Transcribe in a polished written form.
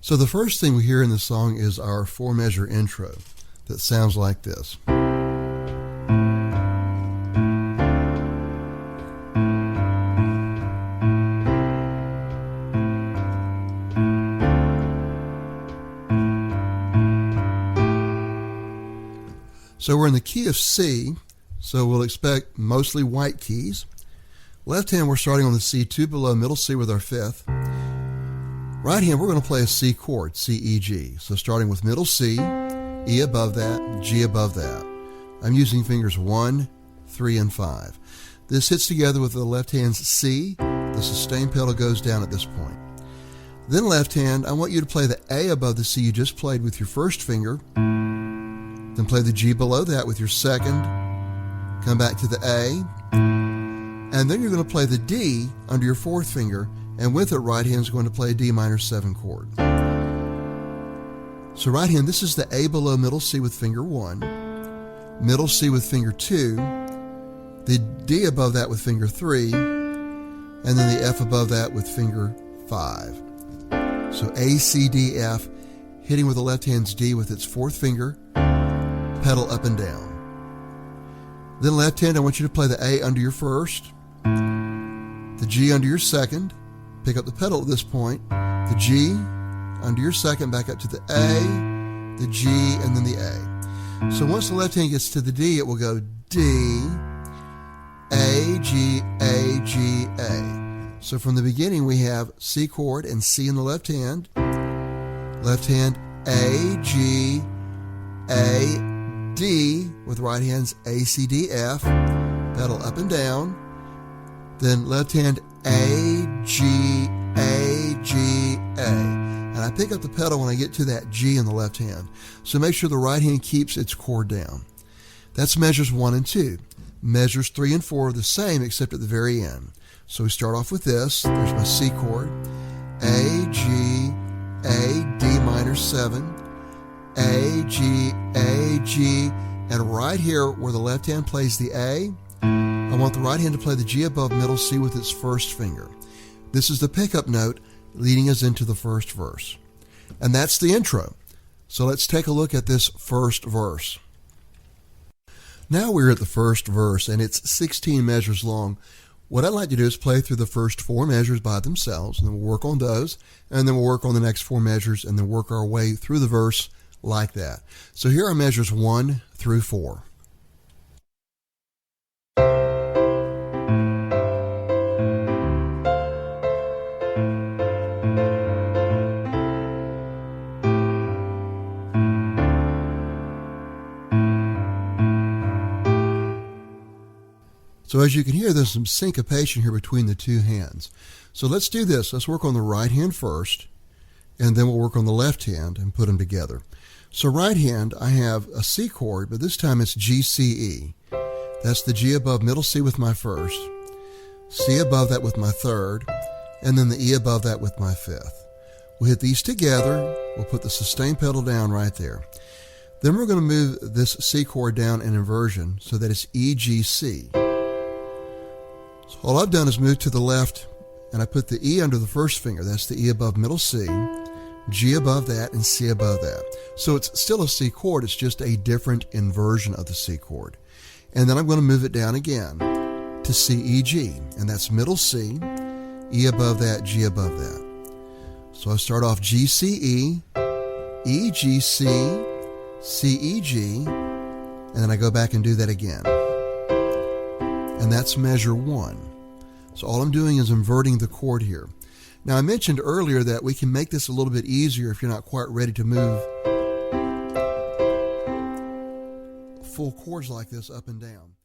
So the first thing we hear in the song is our 4-measure intro that sounds like this. So we're in the key of C, so we'll expect mostly white keys. Left hand, we're starting on the C, 2 below, middle C with our 5th. Right hand, we're going to play a C chord, C, E, G. So starting with middle C, E above that, G above that. I'm using fingers 1, 3, and 5. This hits together with the left hand's C. The sustain pedal goes down at this point. Then left hand, I want you to play the A above the C you just played with your first finger. Then play the G below that with your second. Come back to the A. And then you're going to play the D under your fourth finger, and with it, right hand is going to play a D minor 7 chord. So right hand, this is the A below middle C with finger 1, middle C with finger 2, the D above that with finger 3, and then the F above that with finger 5. So A, C, D, F, hitting with the left hand's D with its fourth finger, pedal up and down. Then left hand, I want you to play the A under your first, the G under your second, pick up the pedal at this point, the G under your second, back up to the A, the G, and then the A. So once the left hand gets to the D, it will go D, A, G, A, G, A. So from the beginning, we have C chord and C in the left hand, A, G, A, D, with right hands A, C, D, F, pedal up and down. Then left hand A, G, A, G, A. And I pick up the pedal when I get to that G in the left hand. So make sure the right hand keeps its chord down. That's measures 1 and 2. Measures 3 and 4 are the same except at the very end. So we start off with this. There's my C chord. A, G, A, D minor 7. A, G, A, G. And right here where the left hand plays the A, I want the right hand to play the G above middle C with its first finger. This is the pickup note leading us into the first verse. And that's the intro. So let's take a look at this first verse. Now we're at the first verse, and it's 16 measures long. What I'd like to do is play through the first 4 measures by themselves, and then we'll work on those, and then we'll work on the next 4 measures, and then work our way through the verse like that. So here are measures 1 through 4. So as you can hear, there's some syncopation here between the two hands. So let's do this. Let's work on the right hand first, and then we'll work on the left hand and put them together. So right hand, I have a C chord, but this time it's G, C, E. That's the G above middle C with my first, C above that with my third, and then the E above that with my 5th. We'll hit these together. We'll put the sustain pedal down right there. Then we're going to move this C chord down in inversion so that it's E, G, C. So all I've done is move to the left, and I put the E under the first finger. That's the E above middle C, G above that, and C above that. So it's still a C chord, it's just a different inversion of the C chord. And then I'm going to move it down again to C, E, G, and that's middle C, E above that, G above that. So I start off G, C, E, E, G, C, C, E, G, and then I go back and do that again. And that's measure 1. So all I'm doing is inverting the chord here. Now I mentioned earlier that we can make this a little bit easier if you're not quite ready to move full chords like this up and down.